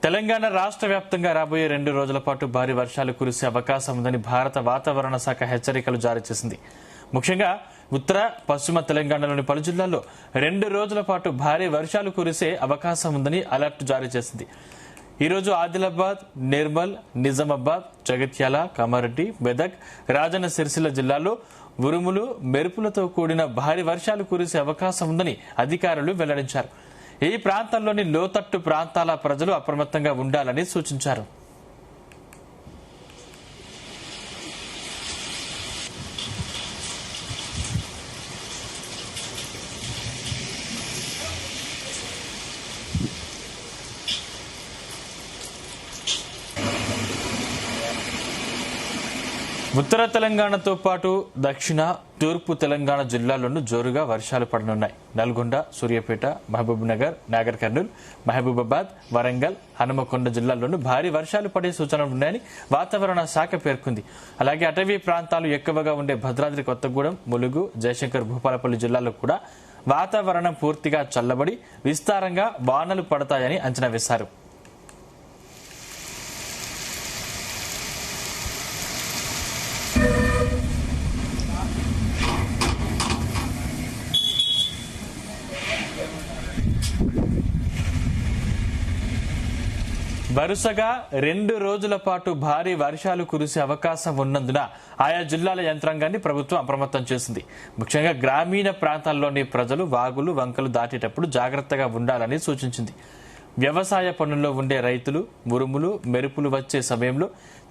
తెలంగాణ రాష్ట్ర వ్యాప్తంగా రాబోయే 2 రోజుల పాటు భారీ వర్షాలు కురిసే అవకాశం ఉందని భారత వాతావరణ శాఖ హెచ్చరికలు జారీ చేసింది. ముఖ్యంగా ఉత్తర పశ్చిమ తెలంగాణలోని పలు జిల్లాల్లో 2 రోజుల పాటు భారీ వర్షాలు కురిసే అవకాశం ఉందని అలర్ట్ జారీ చేసింది. ఈ రోజు ఆదిలాబాద్, నిర్మల్, నిజామాబాద్, జగిత్యాల, కామారెడ్డి, మెదక్, రాజన్న సిరిసిల్ల జిల్లాల్లో ఉరుములు, మెరుపులతో కూడిన భారీ వర్షాలు కురిసే అవకాశం ఉందని అధికారులు వెల్లడించారు. ఈ ప్రాంతాల్లోని లోతట్టు ప్రాంతాల ప్రజలు అప్రమత్తంగా ఉండాలని సూచించారు. ఉత్తర తెలంగాణతో పాటు దక్షిణ, తూర్పు తెలంగాణ జిల్లాల్లోనూ జోరుగా వర్షాలు పడనున్నాయి. నల్గొండ, సూర్యాపేట, మహబూబ్ నగర్, నాగర్ కర్నూల్, మహబూబాబాద్, వరంగల్, హనుమకొండ జిల్లాల్లోనూ భారీ వర్షాలు పడే సూచనలు ఉన్నాయని వాతావరణ శాఖ పేర్కొంది. అలాగే అటవీ ప్రాంతాలు ఎక్కువగా ఉండే భద్రాద్రి కొత్తగూడెం, ములుగు, జయశంకర్, భూపాలపల్లి జిల్లాల్లో కూడా వాతావరణం పూర్తిగా చల్లబడి విస్తారంగా వానలు పడతాయని అంచనా వేశారు. వరుసగా 2 రోజుల పాటు భారీ వర్షాలు కురిసే అవకాశం ఉన్నందున ఆయా జిల్లాల యంత్రాంగాన్ని ప్రభుత్వం అప్రమత్తం చేసింది. ముఖ్యంగా గ్రామీణ ప్రాంతాల్లోని ప్రజలు వాగులు, వంకలు దాటేటప్పుడు జాగ్రత్తగా ఉండాలని సూచించింది. వ్యవసాయ పనుల్లో ఉండే రైతులు ఉరుములు, మెరుపులు వచ్చే సమయంలో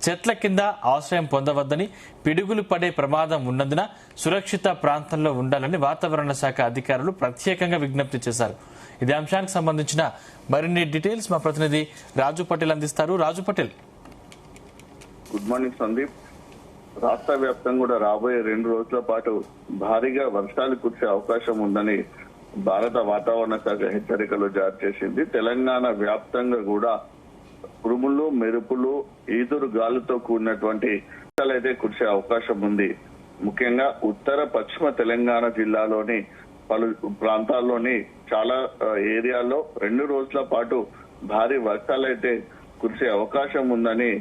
చెట్ల కింద ఆశ్రయం పొందవద్దని, పిడుగులు పడే ప్రమాదం ఉన్నందున సురక్షిత ప్రాంతంలో ఉండాలని వాతావరణ శాఖ అధికారులు ప్రత్యేకంగా విజ్ఞప్తి చేశారు. ఇదే అంశానికి సంబంధించిన మరిన్ని డీటెయిల్స్ మా ప్రతినిధి రాజు పటేల్ అందిస్తారు. రాజు పటేల్, గుడ్ మార్నింగ్ సందీప్. రాష్ట్ర వ్యాప్తంగా కూడా రాబోయే 2 రోజుల పాటు భారీగా వర్షాలు కురిసే అవకాశం ఉందని భారత వాతావరణ శాఖ హెచ్చరికలు జారీ చేసింది. తెలంగాణ వ్యాప్తంగా కూడా ఉరుములు, మెరుపులు, ఈదురు గాలుతో కూడినటువంటి వర్షాలు అయితే కురిసే అవకాశం ఉంది. ముఖ్యంగా ఉత్తర పశ్చిమ తెలంగాణ జిల్లాలోని పలు ప్రాంతాల్లోని చాలా ఏరియాల్లో 2 రోజుల పాటు భారీ వర్షాలు అయితే కురిసే అవకాశం ఉందని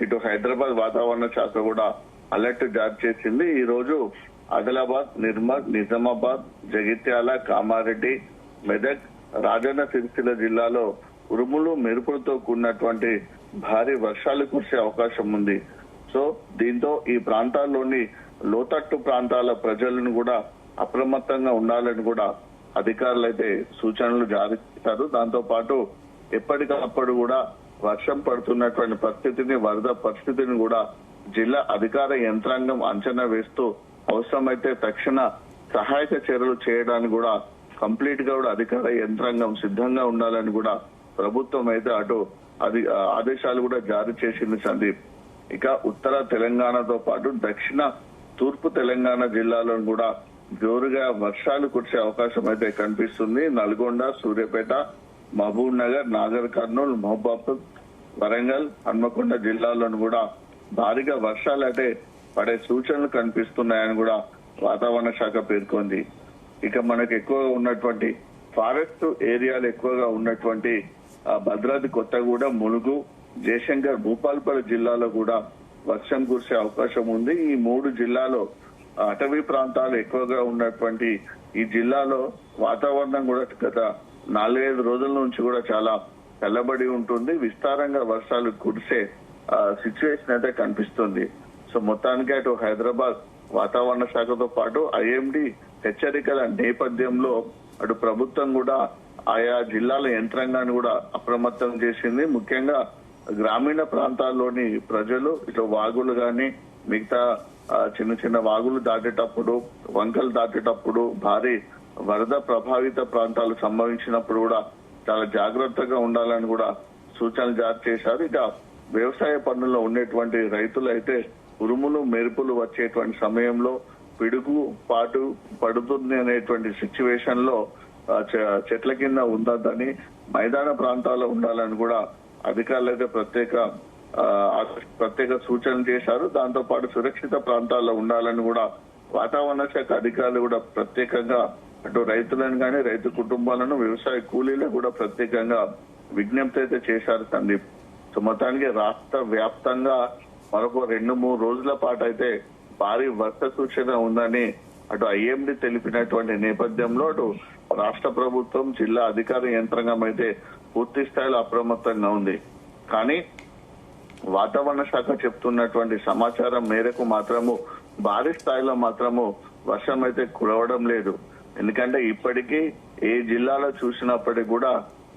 ఇటు హైదరాబాద్ వాతావరణ శాఖ కూడా అలర్ట్ జారీ చేసింది. ఈ రోజు ఆదిలాబాద్, నిర్మల్, నిజామాబాద్, జగిత్యాల, కామారెడ్డి, మెదక్, రాజన్న సిరిసిల్ల జిల్లాలో ఉరుములు, మెరుపులతో కూడినటువంటి భారీ వర్షాలు కురిసే అవకాశం ఉంది. సో దీంతో ఈ ప్రాంతాల్లోని లోతట్టు ప్రాంతాల ప్రజలను కూడా అప్రమత్తంగా ఉండాలని కూడా అధికారులు అయితే సూచనలు జారీ చేశారు. దాంతో పాటు ఎప్పటికప్పుడు కూడా వర్షం పడుతున్నటువంటి పరిస్థితిని, వరద పరిస్థితిని కూడా జిల్లా అధికార యంత్రాంగం అంచనా వేస్తూ అవసరమైతే తక్షణ సహాయక చర్యలు చేయడానికి కూడా కంప్లీట్ గా కూడా అధికార యంత్రాంగం సిద్ధంగా ఉండాలని కూడా ప్రభుత్వం అయితే అటు ఆదేశాలు కూడా జారీ చేసింది సందీప్. ఇక ఉత్తర తెలంగాణతో పాటు దక్షిణ, తూర్పు తెలంగాణ జిల్లాలో కూడా జోరుగా వర్షాలు కురిసే అవకాశం అయితే కనిపిస్తుంది. నల్గొండ, సూర్యాపేట, మహబూబ్ నగర్, నాగర్ కర్నూల్, మహబూబాబాద్, వరంగల్, హన్మకొండ జిల్లాలను కూడా భారీగా వర్షాలు అయితే పడే సూచనలు కనిపిస్తున్నాయని కూడా వాతావరణ శాఖ పేర్కొంది. ఇక మనకు ఎక్కువగా ఉన్నటువంటి ఫారెస్ట్ ఏరియాలు ఎక్కువగా ఉన్నటువంటి భద్రాద్రి కొత్తగూడెం, ములుగు, జయశంకర్, భూపాలపల్లి జిల్లాలో కూడా వర్షం కురిసే అవకాశం ఉంది. ఈ 3 జిల్లాలో అటవీ ప్రాంతాలు ఎక్కువగా ఉన్నటువంటి ఈ జిల్లాలో వాతావరణం కూడా గత 4-5 రోజుల నుంచి కూడా చాలా చల్లబడి ఉంటుంది. విస్తారంగా వర్షాలు కురిసే సిచ్యువేషన్ అయితే కనిపిస్తుంది. సో మొత్తానికి అటు హైదరాబాద్ వాతావరణ శాఖతో పాటు ఐఎండీ హెచ్చరికల నేపథ్యంలో అటు ప్రభుత్వం కూడా ఆయా జిల్లాల యంత్రాంగాన్ని కూడా అప్రమత్తం చేసింది. ముఖ్యంగా గ్రామీణ ప్రాంతాల్లోని ప్రజలు ఇటు వాగులు గాని, మిగతా చిన్న చిన్న వాగులు దాటేటప్పుడు, వంకలు దాటేటప్పుడు, భారీ వరద ప్రభావిత ప్రాంతాలు సంభవించినప్పుడు కూడా చాలా జాగ్రత్తగా ఉండాలని కూడా సూచనలు జారీ చేశారు. ఇక వ్యవసాయ పనుల్లో ఉండేటువంటి రైతులు అయితే ఉరుములు, మెరుపులు వచ్చేటువంటి సమయంలో పిడుగు పాటు పడుతుంది అనేటువంటి సిచ్యువేషన్ లో చెట్ల కింద ఉండద్దని, మైదాన ప్రాంతాల్లో ఉండాలని కూడా అధికారులు అయితే ప్రత్యేక సూచనలు చేశారు. దాంతో పాటు సురక్షిత ప్రాంతాల్లో ఉండాలని కూడా వాతావరణ శాఖ అధికారులు కూడా ప్రత్యేకంగా అటు రైతులను కానీ, రైతు కుటుంబాలను, వ్యవసాయ కూలీలకు కూడా ప్రత్యేకంగా విజ్ఞప్తి అయితే చేశారు సందీప్. సో మొత్తానికి రాష్ట్ర వ్యాప్తంగా మరొక 2-3 రోజుల పాటు అయితే భారీ వర్ష సూచన ఉందని అటు ఐఎండీ తెలిపినటువంటి నేపథ్యంలో అటు రాష్ట్ర ప్రభుత్వం, జిల్లా అధికార యంత్రాంగం అయితే పూర్తి స్థాయిలో అప్రమత్తంగా ఉంది. కానీ వాతావరణ శాఖ చెప్తున్నటువంటి సమాచారం మేరకు మాత్రము భారీ స్థాయిలో మాత్రము వర్షం అయితే కురవడం లేదు. ఎందుకంటే ఇప్పటికీ ఏ జిల్లాలో చూసినప్పటికీ కూడా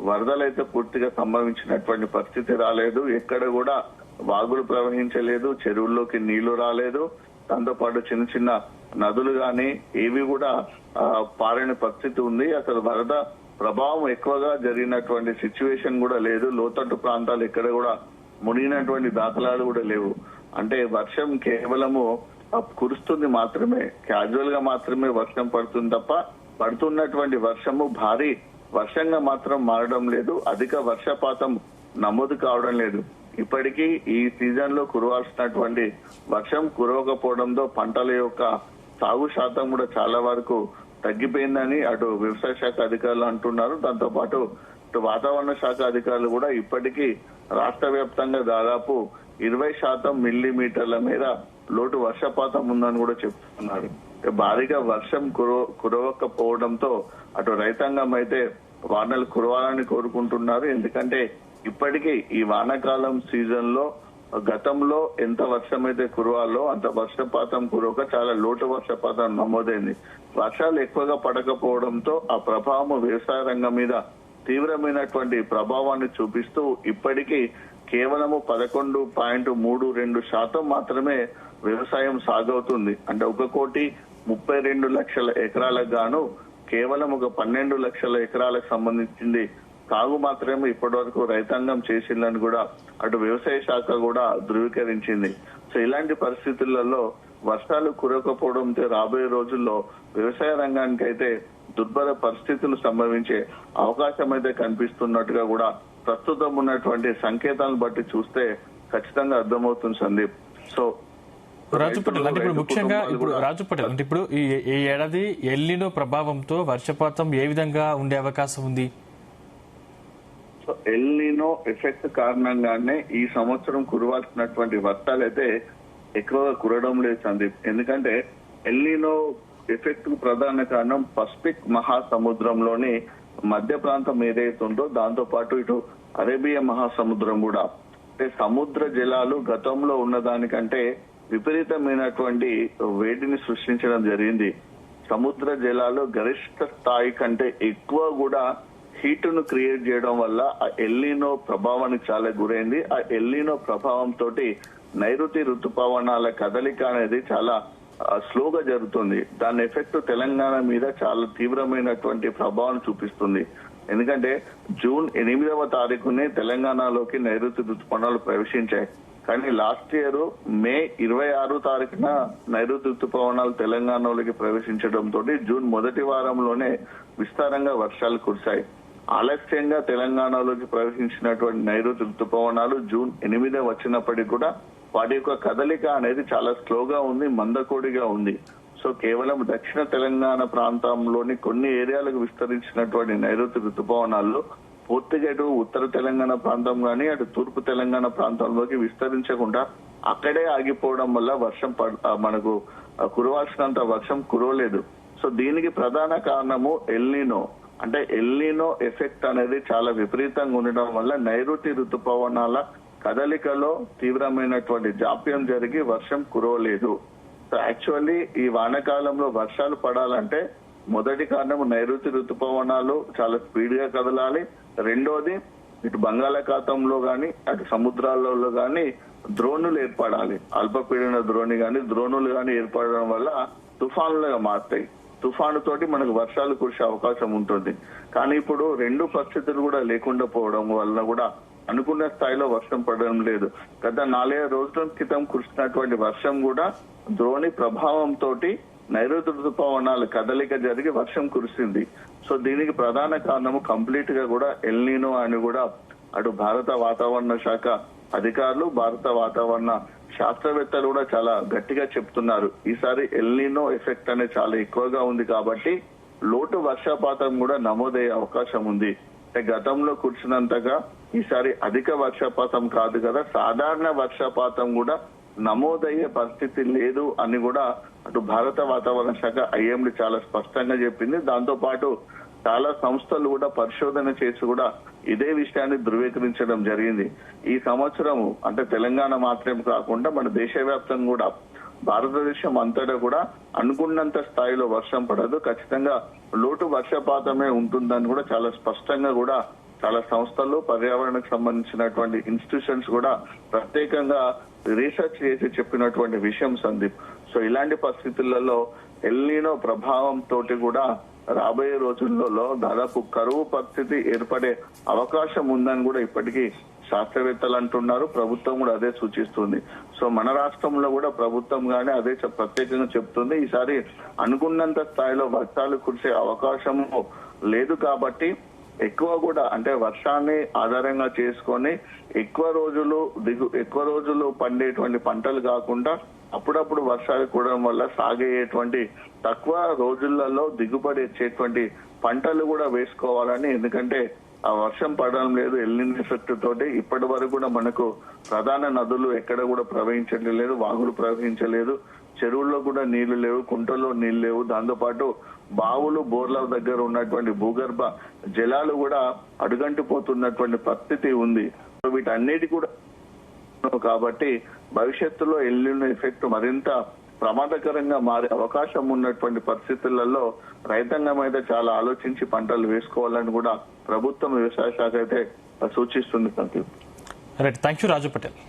వరదలైతే పూర్తిగా సంభవించినటువంటి పరిస్థితి రాలేదు. ఎక్కడ కూడా వాగులు ప్రవహించలేదు, చెరువుల్లోకి నీళ్లు రాలేదు. దాంతోపాటు చిన్న చిన్న నదులు గాని ఏవి కూడా పారని పరిస్థితి ఉంది. అసలు వరద ప్రభావం ఎక్కువగా జరిగినటువంటి సిచ్యువేషన్ కూడా లేదు. లోతట్టు ప్రాంతాలు ఎక్కడ కూడా మునిగినటువంటి దాఖలాలు కూడా లేవు. అంటే వర్షం కేవలము కురుస్తుంది మాత్రమే, క్యాజువల్ గా మాత్రమే వర్షం పడుతుంది తప్ప పడుతున్నటువంటి వర్షము భారీ వర్షంగా మాత్రం మారడం లేదు. అధిక వర్షపాతం నమోదు కావడం లేదు. ఇప్పటికీ ఈ సీజన్ లో కురవాల్సినటువంటి వర్షం కురవకపోవడంతో పంటల యొక్క సాగు శాతం కూడా చాలా వరకు తగ్గిపోయిందని అటు వ్యవసాయ శాఖ అధికారులు అంటున్నారు. దాంతో పాటు ఇటు వాతావరణ శాఖ అధికారులు కూడా ఇప్పటికీ రాష్ట్ర వ్యాప్తంగా దాదాపు 20% మిల్లీమీటర్ల మేర లోటు వర్షపాతం ఉందని కూడా చెప్తున్నారు. భారీగా వర్షం కురవకపోవడంతో అటు రైతాంగం అయితే వానలు కురవాలని కోరుకుంటున్నారు. ఎందుకంటే ఇప్పటికీ ఈ వానాకాలం సీజన్ లో గతంలో ఎంత వర్షం అయితే కురవాలో అంత వర్షపాతం కురవక చాలా లోటు వర్షపాతం నమోదైంది. వర్షాలు ఎక్కువగా పడకపోవడంతో ఆ ప్రభావం వ్యవసాయ రంగం మీద తీవ్రమైనటువంటి ప్రభావాన్ని చూపిస్తూ ఇప్పటికీ కేవలము 11.32% మాత్రమే వ్యవసాయం సాగవుతుంది. అంటే 1,32,00,000 ఎకరాలకు గాను కేవలం 12 లక్షల ఎకరాలకు సంబంధించింది సాగు మాత్రమే ఇప్పటి వరకు రైతాంగం చేసిందని కూడా అటు వ్యవసాయ శాఖ కూడా ధృవీకరించింది. సో ఇలాంటి పరిస్థితులలో వర్షాలు కురవకపోవడంతో రాబోయే రోజుల్లో వ్యవసాయ రంగానికి అయితే దుర్భర పరిస్థితులు సంభవించే అవకాశం అయితే కనిపిస్తున్నట్టుగా కూడా ప్రస్తుతం ఉన్నటువంటి సంకేతాలను బట్టి చూస్తే ఖచ్చితంగా అర్థమవుతుంది సందీప్. సో రాజు పటేల్ అంటే ఇప్పుడు ముఖ్యంగా ఇప్పుడు ఈ ఏడాది ఎల్నినో ప్రభావంతో వర్షపాతం ఏ విధంగా ఉండే అవకాశం ఉంది? సో ఎల్నినో ఎఫెక్ట్ కారణంగానే ఈ సంవత్సరం కురవాల్సినటువంటి వర్షాలు అయితే ఎక్కువగా కురవడం లేదు సందీప్. ఎందుకంటే ఎల్నినో ఎఫెక్ట్ కు ప్రధాన కారణం పసిఫిక్ మహాసముద్రంలోని మధ్య ప్రాంతం ఏదైతుందో దాంతో పాటు ఇటు అరేబియా మహాసముద్రం కూడా, అంటే సముద్ర జలాలు గతంలో ఉన్నదానికంటే విపరీతమైనటువంటి వేడిని సృష్టించడం జరిగింది. సముద్ర జలాలు గరిష్ట స్థాయి కంటే ఎక్కువ కూడా హీట్ ను క్రియేట్ చేయడం వల్ల ఆ ఎల్నినో ప్రభావానికి చాలా గురైంది. ఆ ఎల్నినో ప్రభావం తోటి నైరుతి ఋతుపవనాల కదలిక అనేది చాలా స్లోగా జరుగుతుంది. దాని ఎఫెక్ట్ తెలంగాణ మీద చాలా తీవ్రమైనటువంటి ప్రభావం చూపిస్తుంది. ఎందుకంటే జూన్ 8వ తారీఖునే తెలంగాణలోకి నైరుతి ఋతుపవనాలు ప్రవేశించాయి. కానీ లాస్ట్ ఇయర్ మే 26 తారీఖున నైరుతి ఋతుపవనాలు తెలంగాణలోకి ప్రవేశించడంతో జూన్ మొదటి వారంలోనే విస్తారంగా వర్షాలు కురిశాయి. ఆలస్యంగా తెలంగాణలోకి ప్రవేశించినటువంటి నైరుతి ఋతుపవనాలు జూన్ 8 వచ్చినప్పటికీ కూడా వాటి యొక్క కదలిక అనేది చాలా స్లోగా ఉంది, మందకోడిగా ఉంది. సో కేవలం దక్షిణ తెలంగాణ ప్రాంతంలోని కొన్ని ఏరియాలకు విస్తరించినటువంటి నైరుతి ఋతుపవనాల్లో పూర్తిగా ఇటు ఉత్తర తెలంగాణ ప్రాంతం కానీ అటు తూర్పు తెలంగాణ ప్రాంతంలోకి విస్తరించకుండా అక్కడే ఆగిపోవడం వల్ల వర్షం మనకు కురవాల్సినంత వర్షం కురవలేదు. సో దీనికి ప్రధాన కారణము ఎల్నినో. అంటే ఎల్నినో ఎఫెక్ట్ అనేది చాలా విపరీతంగా ఉండడం వల్ల నైరుతి ఋతుపవనాల కదలికలో తీవ్రమైనటువంటి జాప్యం జరిగి వర్షం కురవలేదు. సో యాక్చువల్లీ ఈ వానాకాలంలో వర్షాలు పడాలంటే మొదటి కారణం నైరుతి ఋతుపవనాలు చాలా స్పీడ్ గా కదలాలి. రెండోది ఇటు బంగాళాఖాతంలో గాని అటు సముద్రాలలో గాని ద్రోణులు ఏర్పడాలి. అల్పపీడన ద్రోణి గాని ద్రోణులు గాని ఏర్పడడం వల్ల తుఫానులుగా మారుతాయి. తుఫాను తోటి మనకు వర్షాలు కురిసే అవకాశం ఉంటుంది. కానీ ఇప్పుడు రెండు పరిస్థితులు కూడా లేకుండా పోవడం వల్ల కూడా అనుకున్న స్థాయిలో వర్షం పడడం లేదు. గత 4 రోజుల క్రితం కురిసినటువంటి వర్షం కూడా ద్రోణి ప్రభావంతో నైరుతి ఋతుపవనాల కదలిక జరిగి వర్షం కురిసింది. సో దీనికి ప్రధాన కారణము కంప్లీట్ గా కూడా ఎల్నినో అని కూడా అటు భారత వాతావరణ శాఖ అధికారులు, భారత వాతావరణ శాస్త్రవేత్తలు కూడా చాలా గట్టిగా చెప్తున్నారు. ఈసారి ఎల్నినో ఎఫెక్ట్ అనేది చాలా ఎక్కువగా ఉంది కాబట్టి లోటు వర్షపాతం కూడా నమోదయ్యే అవకాశం ఉంది. అంటే గతంలో కురిసినంతగా ఈసారి అధిక వర్షపాతం కాదు కదా, సాధారణ వర్షపాతం కూడా నమోదయ్యే పరిస్థితి లేదు అని కూడా అటు భారత వాతావరణ శాఖ ఐఎండీ చాలా స్పష్టంగా చెప్పింది. దాంతో పాటు చాలా సంస్థలు కూడా పరిశోధన చేసి కూడా ఇదే విషయాన్ని ధృవీకరించడం జరిగింది. ఈ సంవత్సరము అంటే తెలంగాణ మాత్రమే కాకుండా మన దేశవ్యాప్తంగా కూడా భారతదేశం అంతటా కూడా అనుకున్నంత స్థాయిలో వర్షం పడదు, ఖచ్చితంగా లోటు వర్షపాతమే ఉంటుందని కూడా చాలా స్పష్టంగా కూడా చాలా సంస్థలు, పర్యావరణకు సంబంధించినటువంటి ఇన్స్టిట్యూషన్స్ కూడా ప్రత్యేకంగా రీసెర్చ్ చేసి చెప్పినటువంటి విషయం సందీప్. సో ఇలాంటి పరిస్థితులలో ఎల్నినో ప్రభావం తోటి కూడా రాబోయే రోజుల్లో దాదాపు కరువు పరిస్థితి ఏర్పడే అవకాశం ఉందని కూడా ఇప్పటికీ శాస్త్రవేత్తలు అంటున్నారు. ప్రభుత్వం కూడా అదే సూచిస్తుంది. సో మన రాష్ట్రంలో కూడా ప్రభుత్వం గానీ అదే ప్రత్యేకంగా చెప్తుంది. ఈసారి అనుకున్నంత స్థాయిలో వర్షాలు కురిసే అవకాశము లేదు కాబట్టి ఎక్కువ కూడా అంటే వర్షాన్ని ఆధారంగా చేసుకొని ఎక్కువ రోజులు పండేటువంటి పంటలు కాకుండా అప్పుడప్పుడు వర్షాలు కూడడం వల్ల సాగేటువంటి తక్కువ రోజులలో దిగుబడి వచ్చేటువంటి పంటలు కూడా వేసుకోవాలని. ఎందుకంటే ఆ వర్షం పడడం లేదు, ఎల్నినో ఎఫెక్ట్ తోటి ఇప్పటి వరకు కూడా మనకు ప్రధాన నదులు ఎక్కడ కూడా ప్రవహించలేదు, వాగులు ప్రవహించలేదు, చెరువుల్లో కూడా నీళ్లు లేవు, కుంటల్లో నీళ్లు లేవు. దాంతో పాటు బావులు, బోర్ల దగ్గర ఉన్నటువంటి భూగర్భ జలాలు కూడా అడుగంటిపోతున్నటువంటి పరిస్థితి ఉంది. సో వీటన్నిటి కూడా కాబట్టి భవిష్యత్తులో ఎల్నినో ఎఫెక్ట్ మరింత ప్రమాదకరంగా మారే అవకాశం ఉన్నటువంటి పరిస్థితులలో రైతాంగం అయితే చాలా ఆలోచించి పంటలు వేసుకోవాలని కూడా ప్రభుత్వం వ్యవసాయ శాఖ అయితే సూచిస్తుంది. Right, thank you Raju Patel.